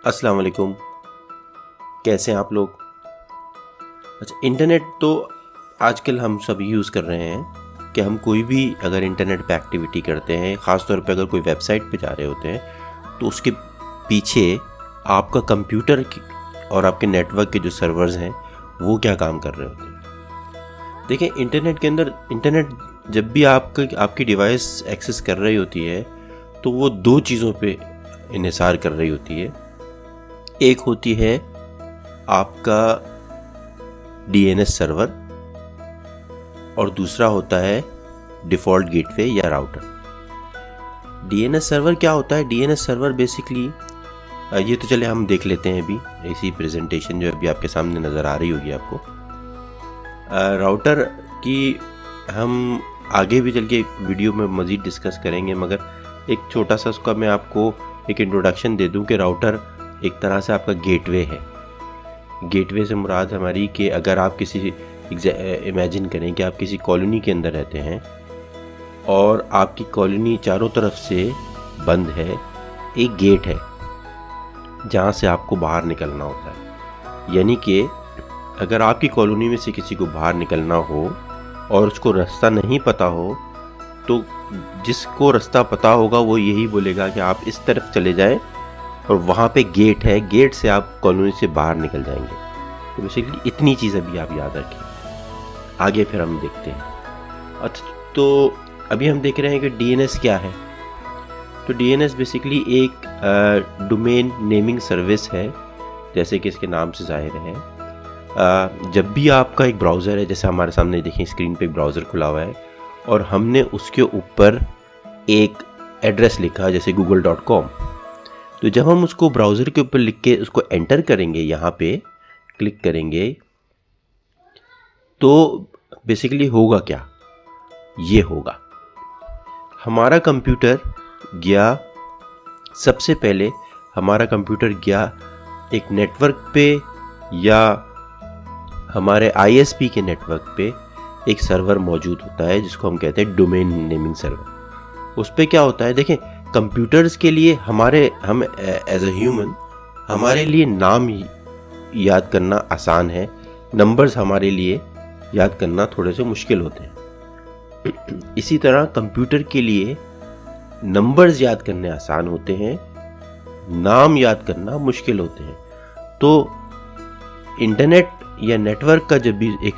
अस्सलाम वालेकुम। कैसे हैं आप लोग? अच्छा, इंटरनेट तो आजकल हम सब यूज़ कर रहे हैं कि हम कोई भी अगर इंटरनेट पे एक्टिविटी करते हैं, ख़ास तौर पे अगर कोई वेबसाइट पे जा रहे होते हैं, तो उसके पीछे आपका कंप्यूटर और आपके नेटवर्क के जो सर्वर्स हैं वो क्या काम कर रहे होते हैं। देखिए, इंटरनेट के अंदर जब भी आपकी डिवाइस एक्सेस कर रही होती है तो वो दो चीज़ों पे इन्हिसार कर रही होती है। एक होती है आपका डीएनएस सर्वर और दूसरा होता है डिफ़ॉल्ट गेटवे या राउटर। डीएनएस सर्वर क्या होता है? डीएनएस सर्वर बेसिकली ये तो चले हम देख लेते हैं अभी ऐसी प्रेजेंटेशन जो अभी आपके सामने नज़र आ रही होगी आपको। राउटर की हम आगे भी चल के वीडियो में मज़ीद डिस्कस करेंगे, मगर एक छोटा सा उसका मैं आपको एक इंट्रोडक्शन दे दूं कि राउटर एक तरह से आपका गेटवे है। गेटवे से मुराद हमारी कि अगर आप किसी इमेजिन करें कि आप किसी कॉलोनी के अंदर रहते हैं और आपकी कॉलोनी चारों तरफ से बंद है, एक गेट है जहाँ से आपको बाहर निकलना होता है। यानी कि अगर आपकी कॉलोनी में से किसी को बाहर निकलना हो और उसको रास्ता नहीं पता हो, तो जिसको रास्ता पता होगा वो यही बोलेगा कि आप इस तरफ चले जाएं और वहाँ पे गेट है, गेट से आप कॉलोनी से बाहर निकल जाएंगे। तो बेसिकली इतनी चीज़ अभी आप याद रखें, आगे फिर हम देखते हैं। अच्छा, तो अभी हम देख रहे हैं कि डीएनएस क्या है। तो डीएनएस बेसिकली एक डोमेन नेमिंग सर्विस है, जैसे कि इसके नाम से जाहिर है। जब भी आपका एक ब्राउज़र है, जैसे हमारे सामने देखें स्क्रीन पे एक ब्राउज़र खुला हुआ है और हमने उसके ऊपर एक एड्रेस लिखा जैसे google.com, तो जब हम उसको ब्राउज़र के ऊपर लिख के उसको एंटर करेंगे, यहाँ पे क्लिक करेंगे, तो बेसिकली होगा क्या? ये होगा हमारा कंप्यूटर गया, सबसे पहले हमारा कंप्यूटर गया एक नेटवर्क पे या हमारे आईएसपी के नेटवर्क पे एक सर्वर मौजूद होता है जिसको हम कहते हैं डोमेन नेमिंग सर्वर। उस पे क्या होता है, देखें, कंप्यूटर्स के लिए हम एज अ ह्यूमन हमारे लिए नाम याद करना आसान है, नंबर्स हमारे लिए याद करना थोड़े से मुश्किल होते हैं। इसी तरह कंप्यूटर के लिए नंबर्स याद करने आसान होते हैं, नाम याद करना मुश्किल होते हैं। तो इंटरनेट या नेटवर्क का जब भी एक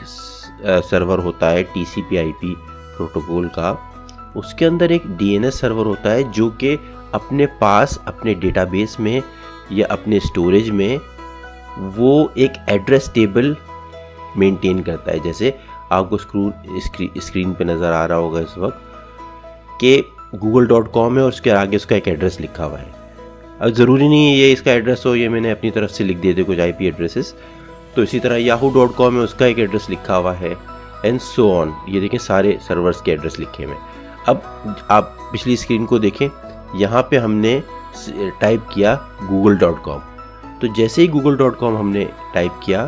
सर्वर होता है टीसीपी/आईपी प्रोटोकॉल का, उसके अंदर एक डीएनएस सर्वर होता है जो कि अपने पास अपने डेटाबेस में या अपने स्टोरेज में वो एक एड्रेस टेबल मेंटेन करता है। जैसे आपको स्क्रीन पे नज़र आ रहा होगा इस वक्त कि google.com है और उसके आगे उसका एक एड्रेस लिखा हुआ है। अब ज़रूरी नहीं है ये इसका एड्रेस हो, ये मैंने अपनी तरफ से लिख दिए थे कुछ आईपी एड्रेसेस। तो इसी तरह yahoo.com है, उसका एक एड्रेस लिखा हुआ है, एंड सो ऑन। ये देखें सारे सर्वर्स के एड्रेस लिखे हुए हैं। अब आप पिछली स्क्रीन को देखें, यहाँ पे हमने टाइप किया google.com। तो जैसे ही google.com हमने टाइप किया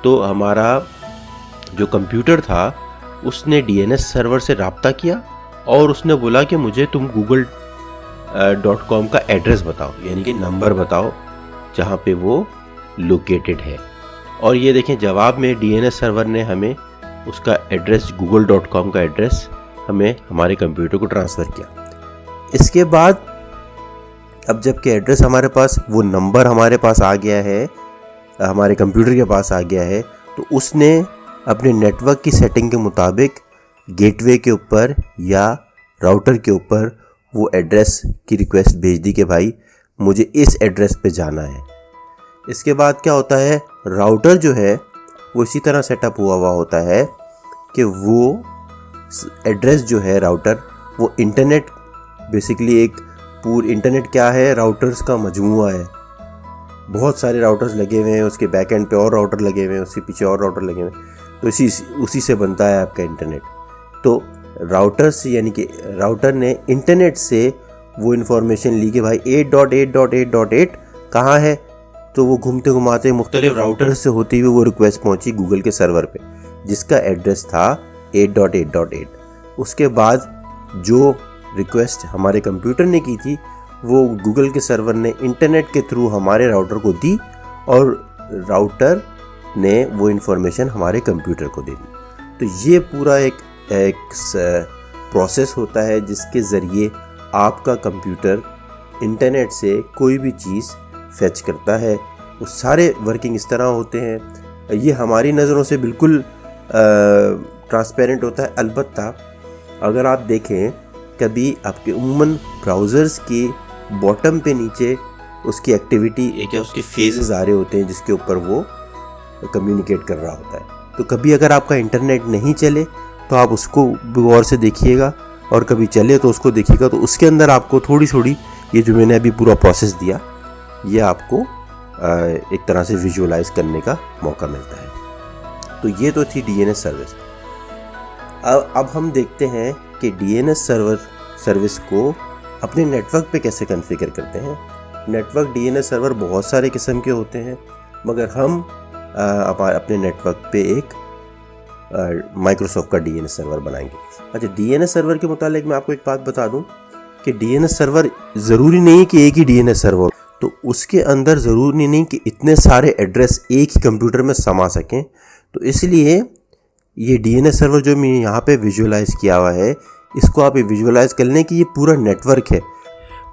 तो हमारा जो कंप्यूटर था उसने डीएनएस सर्वर से रब्ता किया और उसने बोला कि मुझे तुम google.com का एड्रेस बताओ, यानी कि नंबर बताओ जहाँ पे वो लोकेटेड है। और ये देखें जवाब में डीएनएस सर्वर ने हमें उसका एड्रेस, google.com का एड्रेस हमें हमारे कंप्यूटर को ट्रांसफ़र किया। इसके बाद अब जबकि एड्रेस हमारे पास, वो नंबर हमारे पास आ गया है, हमारे कंप्यूटर के पास आ गया है, तो उसने अपने नेटवर्क की सेटिंग के मुताबिक गेटवे के ऊपर या राउटर के ऊपर वो एड्रेस की रिक्वेस्ट भेज दी कि भाई मुझे इस एड्रेस पे जाना है। इसके बाद क्या होता है, राउटर जो है वो इसी तरह सेटअप हुआ होता है कि वो एड्रेस जो है राउटर, वो इंटरनेट बेसिकली एक पूरी इंटरनेट क्या है, राउटर्स का मजमूआ है। बहुत सारे राउटर्स लगे हुए हैं, उसके बैक एंड पे और राउटर लगे हुए हैं, उसके पीछे और राउटर लगे हुए हैं, तो उसी से बनता है आपका इंटरनेट। तो राउटर्स यानी कि राउटर ने इंटरनेट से वो इन्फॉर्मेशन ली कि भाई 8.8.8.8 कहाँ है, तो वो घूमते घुमाते मुख्तलिफ राउटर से होती हुई वो रिक्वेस्ट पहुंची गूगल के सर्वर पे जिसका एड्रेस था 8.8.8। उसके बाद जो रिक्वेस्ट हमारे कंप्यूटर ने की थी वो गूगल के सर्वर ने इंटरनेट के थ्रू हमारे राउटर को दी और राउटर ने वो इन्फॉर्मेशन हमारे कंप्यूटर को दे दी। तो ये पूरा एक प्रोसेस होता है जिसके ज़रिए आपका कंप्यूटर इंटरनेट से कोई भी चीज़ फेच करता है। वो सारे वर्किंग इस तरह होते हैं। ये हमारी नज़रों से बिल्कुल ट्रांसपेरेंट होता है। अलबत्ता अगर आप देखें, कभी आपके उम्मन ब्राउज़र्स की बॉटम पे नीचे उसकी एक्टिविटी या उसके फेजेस आ रहे होते हैं जिसके ऊपर वो कम्युनिकेट कर रहा होता है। तो कभी अगर आपका इंटरनेट नहीं चले तो आप उसको गौर से देखिएगा, और कभी चले तो उसको देखिएगा। तो उसके अंदर आपको थोड़ी थोड़ी ये जो मैंने अभी पूरा प्रोसेस दिया, ये आपको एक तरह से विजुअलाइज करने का मौका मिलता है। तो ये तो थी डीएनएस सर्विस। अब हम देखते हैं कि डीएनएस सर्विस को अपने नेटवर्क पे कैसे कॉन्फ़िगर करते हैं। नेटवर्क डीएनएस सर्वर बहुत सारे किस्म के होते हैं, मगर हम अपने नेटवर्क पे एक माइक्रोसॉफ्ट का डीएनएस सर्वर बनाएंगे। अच्छा, डीएनएस सर्वर के मुतालिक मैं आपको एक बात बता दूं कि डीएनएस सर्वर ज़रूरी नहीं है कि एक ही डीएनएस सर्वर, तो उसके अंदर ज़रूरी नहीं कि इतने सारे एड्रेस एक ही कंप्यूटर में समा सकें। तो इसलिए ये डीएनएस सर्वर जो मैं यहाँ पे विजुअलाइज़ किया हुआ है, इसको आप विजुअलाइज़ कर लें कि ये पूरा नेटवर्क है।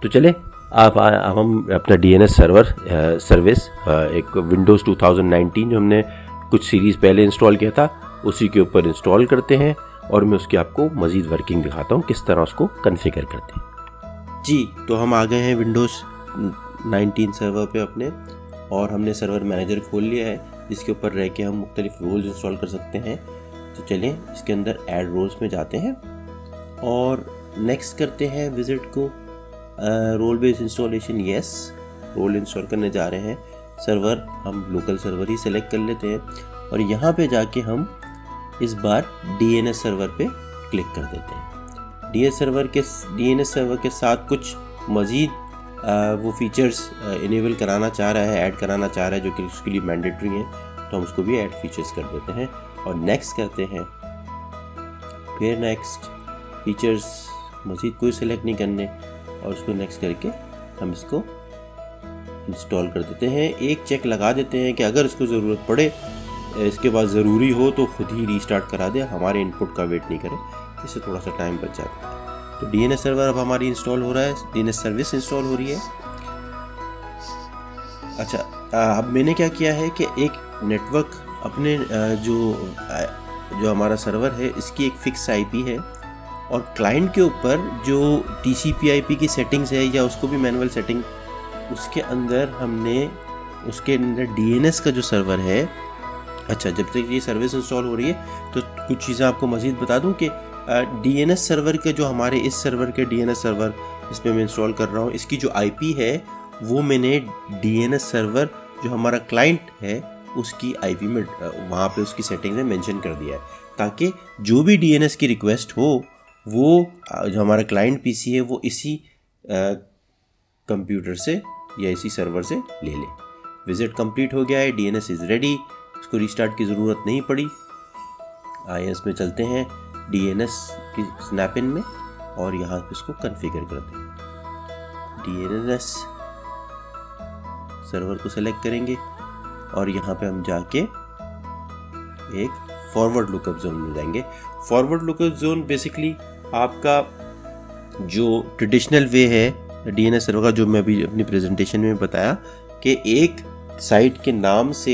तो चले अब हम अपना डीएनएस सर्वर सर्विस एक विंडोज़ 2019 जो हमने कुछ सीरीज़ पहले इंस्टॉल किया था उसी के ऊपर इंस्टॉल करते हैं, और मैं उसकी आपको मज़ीद वर्किंग दिखाता हूँ किस तरह उसको कॉन्फ़िगर करते हैं। जी, तो हम आ गए हैं विंडोज़ 19 सर्वर पे अपने, और हमने सर्वर मैनेजर खोल लिया है जिसके ऊपर रह के हम मुख्तलिफ रोल्स इंस्टॉल कर सकते हैं। तो चलें इसके अंदर ऐड रोल्स में जाते हैं और नेक्स्ट करते हैं विजिट को role based installation. Yes, role install करने जा रहे हैं। सर्वर हम लोकल सर्वर ही सेलेक्ट कर लेते हैं, और यहाँ पे जाके हम इस बार डीएनएस सर्वर पे क्लिक कर देते हैं। डीएनएस सर्वर के साथ कुछ मज़ीद वो फीचर्स इनेबल कराना चाह रहा है, ऐड कराना चाह रहा है, जो कि उसके लिए मैंडेटरी है, तो हम उसको भी ऐड फीचर्स कर देते हैं और नेक्स्ट करते हैं। फिर नेक्स्ट फीचर्स मज़ीद कोई सेलेक्ट नहीं करने, और उसको नेक्स्ट करके हम इसको इंस्टॉल कर देते हैं। एक चेक लगा देते हैं कि अगर इसको ज़रूरत पड़े, इसके बाद ज़रूरी हो तो खुद ही रीस्टार्ट करा दे, हमारे इनपुट का वेट नहीं करे, इससे थोड़ा सा टाइम बच जाता है। तो डीएनएस सर्वर अब हमारी इंस्टॉल हो रहा है, डीएनएस सर्विस इंस्टॉल हो रही है। अच्छा, अब मैंने क्या किया है कि एक नेटवर्क अपने जो हमारा सर्वर है इसकी एक फिक्स आईपी है, और क्लाइंट के ऊपर जो टीसीपी/आईपी की सेटिंग्स है या उसको भी मैनुअल सेटिंग, उसके अंदर हमने उसके अंदर डीएनएस का जो सर्वर है। अच्छा, जब तक ये सर्विस इंस्टॉल हो रही है तो कुछ चीज़ें आपको मज़ीद बता दूं कि डीएनएस सर्वर के जो हमारे इस सर्वर के डीएनएस सर्वर इसमें मैं इंस्टॉल कर रहा हूँ, इसकी जो आईपी है वो मैंने डीएनएस सर्वर जो हमारा क्लाइंट है उसकी आईपी में वहाँ पे उसकी सेटिंग में मेंशन कर दिया है, ताकि जो भी डीएनएस की रिक्वेस्ट हो वो जो हमारा क्लाइंट पीसी है वो इसी कंप्यूटर से या इसी सर्वर से ले ले। विजिट कंप्लीट हो गया है, डीएनएस इज़ रेडी, इसको रीस्टार्ट की ज़रूरत नहीं पड़ी। आईएस में चलते हैं डीएनएस की स्नैपिन में, और यहाँ पे इसको कॉन्फ़िगर करते हैं। डीएनएस सर्वर को सेलेक्ट करेंगे और यहाँ पे हम जाके एक फॉरवर्ड लुकअप जोन में जाएंगे। फॉरवर्ड लुकअप जोन बेसिकली आपका जो ट्रेडिशनल वे है डीएनएस सर्वर का, जो मैं अभी अपनी प्रेजेंटेशन में बताया कि एक साइट के नाम से,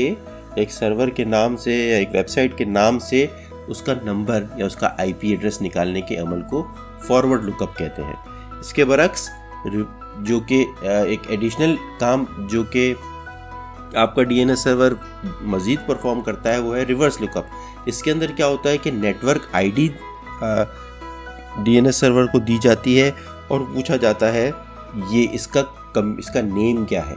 एक सर्वर के नाम से या एक वेबसाइट के नाम से उसका नंबर या उसका आईपी एड्रेस निकालने के अमल को फॉरवर्ड लुकअप कहते हैं। इसके बरक्स जो कि एक एडिशनल काम जो कि आपका डीएनएस सर्वर मज़ीद परफॉर्म करता है वो है रिवर्स लुकअप। इसके अंदर क्या होता है कि नेटवर्क आईडी डीएनएस सर्वर को दी जाती है और पूछा जाता है ये इसका नेम क्या है।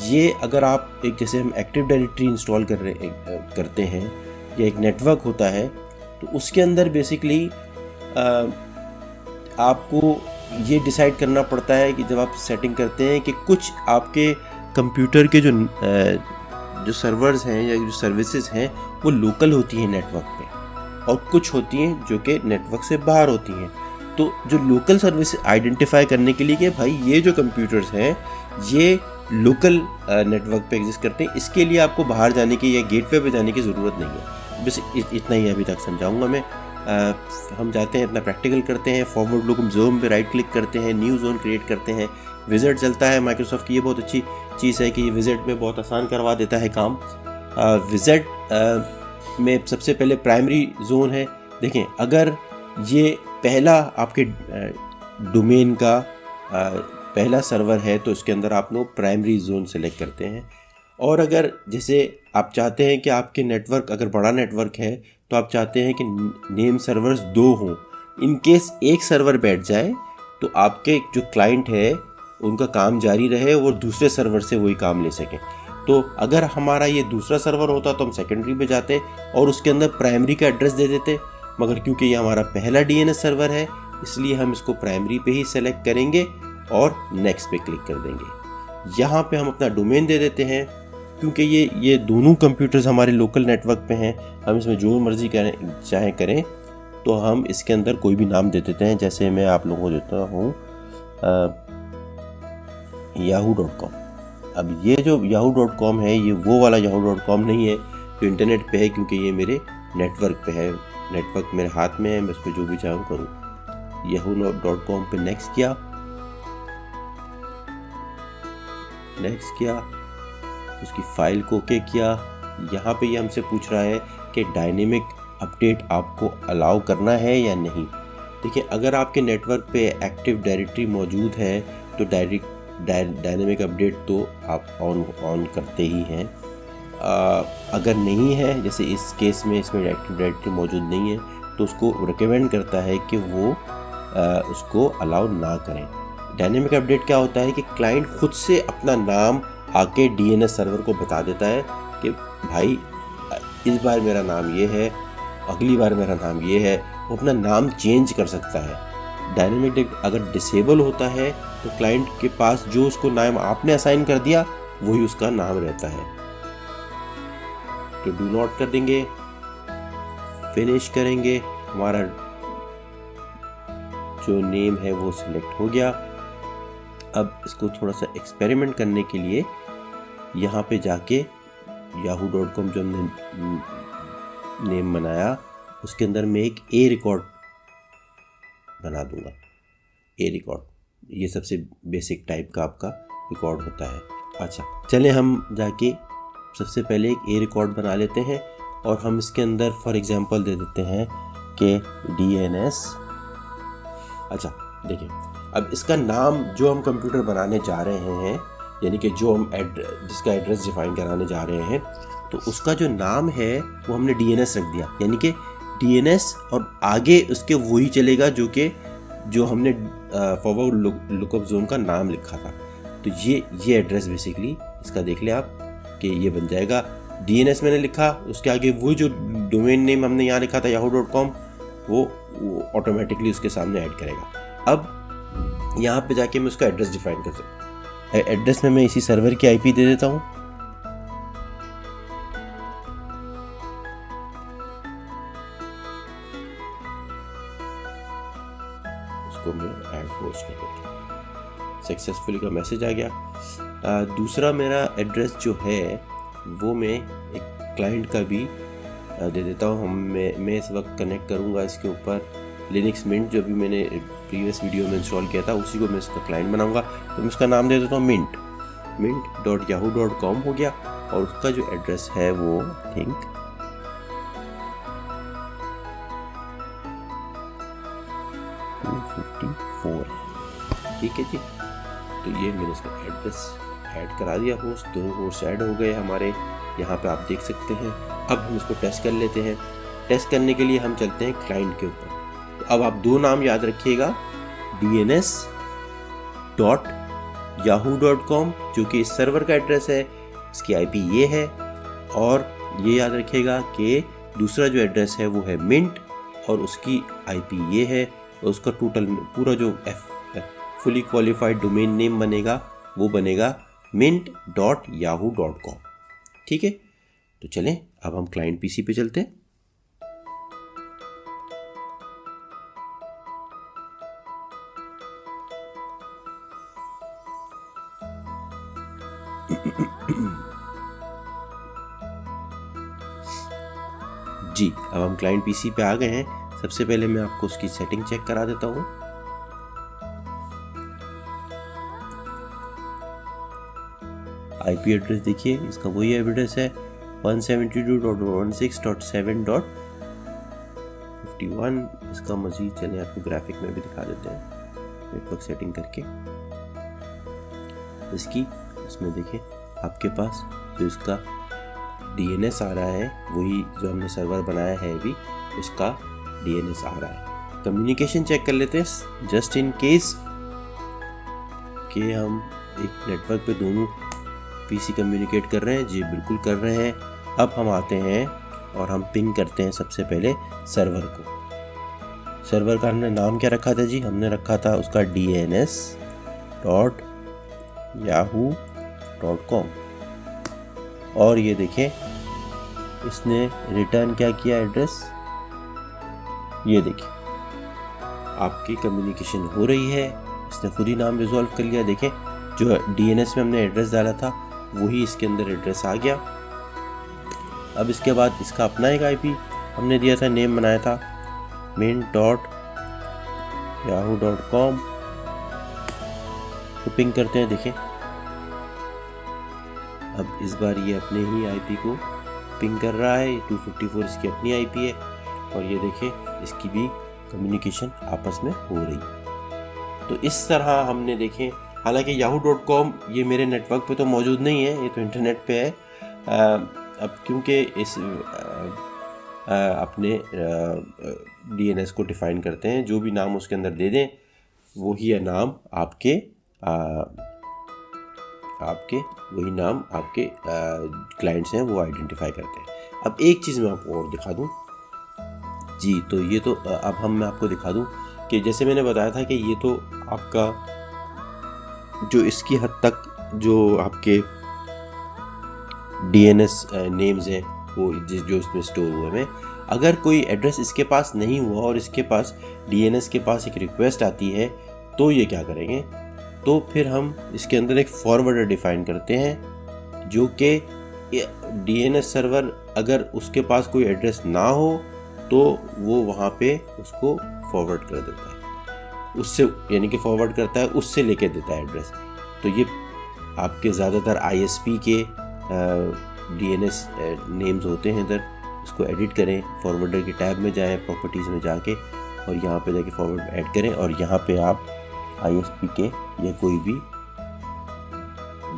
ये अगर आप एक, जैसे हम एक्टिव डायरेक्टरी इंस्टॉल करते हैं या एक नेटवर्क होता है, तो उसके अंदर बेसिकली आपको ये डिसाइड करना पड़ता है कि जब आप सेटिंग करते हैं कि कुछ आपके कंप्यूटर के जो सर्वर्स हैं या जो सर्विसेज हैं वो लोकल होती हैं नेटवर्क पे, और कुछ होती हैं जो कि नेटवर्क से बाहर होती हैं। तो जो लोकल सर्विस आइडेंटिफाई करने के लिए कि भाई ये जो कंप्यूटर्स हैं ये लोकल नेटवर्क पे एग्जिस्ट करते हैं, इसके लिए आपको बाहर जाने की या गेटवे पे जाने की ज़रूरत नहीं है। बस इतना ही अभी तक समझाऊंगा मैं। हम जाते हैं, अपना प्रैक्टिकल करते हैं। फॉरवर्ड लुक जोन पे राइट क्लिक करते हैं, न्यू जोन क्रिएट करते हैं। विजिट चलता है माइक्रोसॉफ्ट की, ये बहुत अच्छी चीज़ है कि विजिट में बहुत आसान करवा देता है काम। विजिट में सबसे पहले प्राइमरी जोन है। देखें, अगर ये पहला आपके डोमेन का पहला सर्वर है तो उसके अंदर आप लोग प्राइमरी जोन सेलेक्ट करते हैं। और अगर जैसे आप चाहते हैं कि आपके नेटवर्क अगर बड़ा नेटवर्क है तो आप चाहते हैं कि नेम सर्वर्स 2 हों, इन केस एक सर्वर बैठ जाए तो आपके जो क्लाइंट है उनका काम जारी रहे और दूसरे सर्वर से वही काम ले सकें। तो अगर हमारा ये दूसरा सर्वर होता तो हम सेकेंडरी पे जाते और उसके अंदर प्राइमरी का एड्रेस दे देते, मगर क्योंकि ये हमारा पहला DNS सर्वर है इसलिए हम इसको प्राइमरी पे ही सेलेक्ट करेंगे और नेक्स्ट पे क्लिक कर देंगे। यहाँ पे हम अपना डोमेन दे देते हैं। क्योंकि ये दोनों कंप्यूटर्स हमारे लोकल नेटवर्क पे हैं, हम इसमें जो मर्जी करें चाहे करें, तो हम इसके अंदर कोई भी नाम दे देते हैं। जैसे मैं आप लोगों को देता हूँ yahoo.com। अब ये जो yahoo.com है ये वो वाला yahoo.com नहीं है जो इंटरनेट पे है, क्योंकि ये मेरे नेटवर्क पे है, नेटवर्क मेरे हाथ में है, मैं उस पर जो भी चाहूँ करूँ। yahoo.com पे नेक्स्ट किया, उसकी फाइल को ओके किया। यहाँ पे ये हमसे पूछ रहा है कि डायनेमिक अपडेट आपको अलाउ करना है या नहीं। देखिए, अगर आपके नेटवर्क पे एक्टिव डायरेक्टरी मौजूद है तो डायनेमिक अपडेट तो आप ऑन करते ही हैं। अगर नहीं है, जैसे इस केस में इसमें एक्टिव डायरेक्टरी मौजूद नहीं है, तो उसको रिकमेंड करता है कि वो उसको अलाउ ना करें। डायनेमिक अपडेट क्या होता है कि क्लाइंट खुद से अपना नाम आके DNS सर्वर को बता देता है कि भाई इस बार मेरा नाम ये है, अगली बार मेरा नाम ये है। वो अपना नाम चेंज कर सकता है। डायनेमिक अगर डिसेबल होता है तो क्लाइंट के पास जो उसको नाम आपने असाइन कर दिया वही उसका नाम रहता है। तो डू नॉट कर देंगे, फिनिश करेंगे, हमारा जो नेम है वो सिलेक्ट हो गया। अब इसको थोड़ा सा एक्सपेरिमेंट करने के लिए यहाँ पे जाके yahoo.com जो हमने नेम बनाया उसके अंदर मैं एक A रिकॉर्ड बना दूंगा। A रिकॉर्ड ये सबसे बेसिक टाइप का आपका रिकॉर्ड होता है। अच्छा, चलें हम जाके सबसे पहले एक A रिकॉर्ड बना लेते हैं और हम इसके अंदर फॉर एग्जांपल दे देते हैं कि DNS। अच्छा देखिए, अब इसका नाम जो हम कंप्यूटर बनाने जा रहे हैं, यानी कि जो हम जिसका एड्रेस डिफाइन कराने जा रहे हैं, तो उसका जो नाम है वो हमने DNS रख दिया। यानी कि DNS और आगे उसके वही चलेगा जो हमने फॉरवर्ड लुकअप जोन का नाम लिखा था। तो ये एड्रेस बेसिकली इसका देख ले आप कि ये बन जाएगा। DNS मैंने लिखा, उसके आगे वही जो डोमेन नेम हमने यहाँ लिखा था yahoo.com वो ऑटोमेटिकली उसके सामने ऐड करेगा। अब यहाँ पे जाके मैं उसका एड्रेस डिफाइन कर सकता हूँ। एड्रेस में मैं इसी सर्वर की IP दे देता हूँ। उसको मैं ऐड होस्ट कर देता हूँ। सक्सेसफुली का मैसेज आ गया। दूसरा मेरा एड्रेस जो है वो मैं एक क्लाइंट का भी दे देता हूँ। मैं इस वक्त कनेक्ट करूँगा इसके ऊपर लिनक्स मिंट, जो भी मैंने प्रीवियस वीडियो में इंस्टॉल किया था उसी को मैं इसका क्लाइंट बनाऊंगा। तो मैं इसका नाम दे देता हूँ mint.yahoo.com हो गया। और उसका जो एड्रेस है वो थिंक 254 है। ठीक है जी, तो ये मैंने इसका एड्रेस ऐड करा दिया। होस्ट 2 होस्ट ऐड हो गए हमारे, यहाँ पे आप देख सकते हैं। अब हम इसको टेस्ट कर लेते हैं। टेस्ट करने के लिए हम चलते हैं क्लाइंट के ऊपर। तो अब आप 2 नाम याद रखिएगा, DNS.yahoo.com जो कि इस सर्वर का एड्रेस है, इसकी IP ये है। और ये याद रखिएगा कि दूसरा जो एड्रेस है वो है mint और उसकी IP ये है। और उसका टोटल पूरा जो फुली क्वालिफाइड डोमेन नेम बनेगा वो बनेगा mint.yahoo.com। ठीक है, तो चलें अब हम क्लाइंट PC पे चलते हैं। जी, अब हम क्लाइंट पीसी पे आ गए हैं। सबसे पहले मैं आपको उसकी सेटिंग चेक करा देता हूँ। आईपी एड्रेस देखिए, इसका वही एड्रेस है 172.168.7.51। इसका मजीद चले आपको ग्राफिक में भी दिखा देते हैं नेटवर्क सेटिंग करके। इसमें देखें आपके पास जो इसका DNS आ रहा है वही जो हमने सर्वर बनाया है अभी, उसका DNS आ रहा है। कम्युनिकेशन चेक कर लेते हैं जस्ट इन केस कि हम एक नेटवर्क पे दोनों पीसी कम्युनिकेट कर रहे हैं। जी बिल्कुल कर रहे हैं। अब हम आते हैं और हम पिंग करते हैं सबसे पहले सर्वर को। सर्वर का हमने नाम क्या रखा था जी? हमने रखा था उसका dns.yahoo.com। और ये देखें इसने रिटर्न क्या किया एड्रेस, ये देखिए आपकी कम्युनिकेशन हो रही है। इसने खुद ही नाम रिजॉल्व कर लिया। देखें जो DNS में हमने एड्रेस डाला था वही इसके अंदर एड्रेस आ गया। अब इसके बाद इसका अपना एक IP हमने दिया था, नेम बनाया था main.yahoo.com। तो पिंग करते हैं। देखें अब इस बार ये अपने ही IP को पिंग कर रहा है। 254 इसकी अपनी IP है और ये देखें इसकी भी कम्युनिकेशन आपस में हो रही है। तो इस तरह हमने देखें, हालांकि yahoo.com ये मेरे नेटवर्क पे तो मौजूद नहीं है, ये तो इंटरनेट पे है। अब क्योंकि इस अपने DNS को डिफ़ाइन करते हैं, जो भी नाम उसके अंदर दे दें वही नाम आपके वही नाम आपके क्लाइंट्स हैं वो आइडेंटिफाई करते हैं। अब एक चीज़ मैं आपको और दिखा दूं जी, तो ये तो अब मैं आपको दिखा दूं कि जैसे मैंने बताया था कि ये तो आपका जो इसकी हद तक जो आपके DNS नेम्स हैं वो जो इसमें स्टोर हुए हैं। अगर कोई एड्रेस इसके पास नहीं हुआ और इसके पास DNS के पास एक रिक्वेस्ट आती है तो ये क्या करेंगे, तो फिर हम इसके अंदर एक फॉरवर्डर डिफाइन करते हैं जो कि DNS सर्वर अगर उसके पास कोई एड्रेस ना हो तो वो वहाँ पे उसको फॉरवर्ड कर देता है, उससे यानी कि फॉरवर्ड करता है, उससे लेके देता है एड्रेस। तो ये आपके ज़्यादातर ISP के DNS नेम्स होते हैं। इधर इसको एडिट करें, फॉरवर्डर के टैब में जाएं, प्रॉपर्टीज़ में जाके और यहाँ पे जाके फॉरवर्ड ऐड करें और यहाँ पे आप ISP के या कोई भी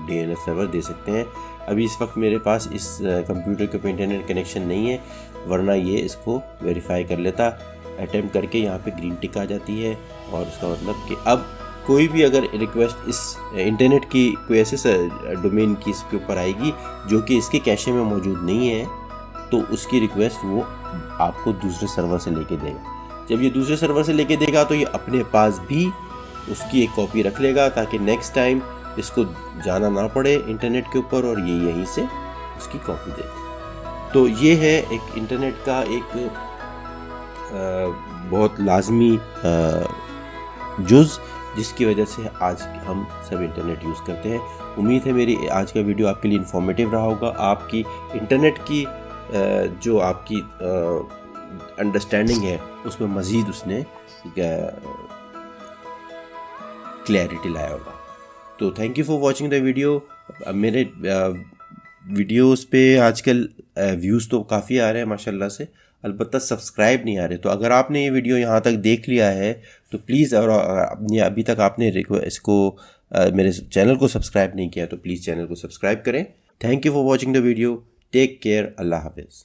DNS सर्वर दे सकते हैं। अभी इस वक्त मेरे पास इस कंप्यूटर के पे इंटरनेट कनेक्शन नहीं है, वरना ये इसको वेरीफाई कर लेता। अटैम्प्ट करके यहाँ पे ग्रीन टिक आ जाती है और उसका मतलब कि अब कोई भी अगर रिक्वेस्ट इस इंटरनेट की कोई ऐसे डोमेन की इसके ऊपर आएगी जो कि इसके कैशे में मौजूद नहीं है, तो उसकी रिक्वेस्ट वो आपको दूसरे सर्वर से लेके देगा। जब ये दूसरे सर्वर से लेके देगा तो ये अपने पास भी उसकी एक कॉपी रख लेगा ताकि नेक्स्ट टाइम इसको जाना ना पड़े इंटरनेट के ऊपर और ये यहीं से उसकी कॉपी दे। तो ये है एक इंटरनेट का एक बहुत लाजमी जुज़ जिसकी वजह से आज हम सब इंटरनेट यूज़ करते हैं। उम्मीद है मेरी आज का वीडियो आपके लिए इन्फॉर्मेटिव रहा होगा। आपकी इंटरनेट की जो आपकी अंडरस्टैंडिंग है उसमें मज़ीद उसने क्लैरिटी लाया होगा। तो thank you for watching the video. मेरे वीडियोस पे आजकल व्यूज़ तो काफ़ी आ रहे हैं माशाल्लाह से, अलबत्ता सब्सक्राइब नहीं आ रहे। तो अगर आपने ये वीडियो यहाँ तक देख लिया है तो प्लीज़, और अभी तक आपने इसको मेरे चैनल को सब्सक्राइब नहीं किया तो प्लीज़ चैनल को सब्सक्राइब करें। Thank you for watching the video. Take care. अल्लाह हाफिज़।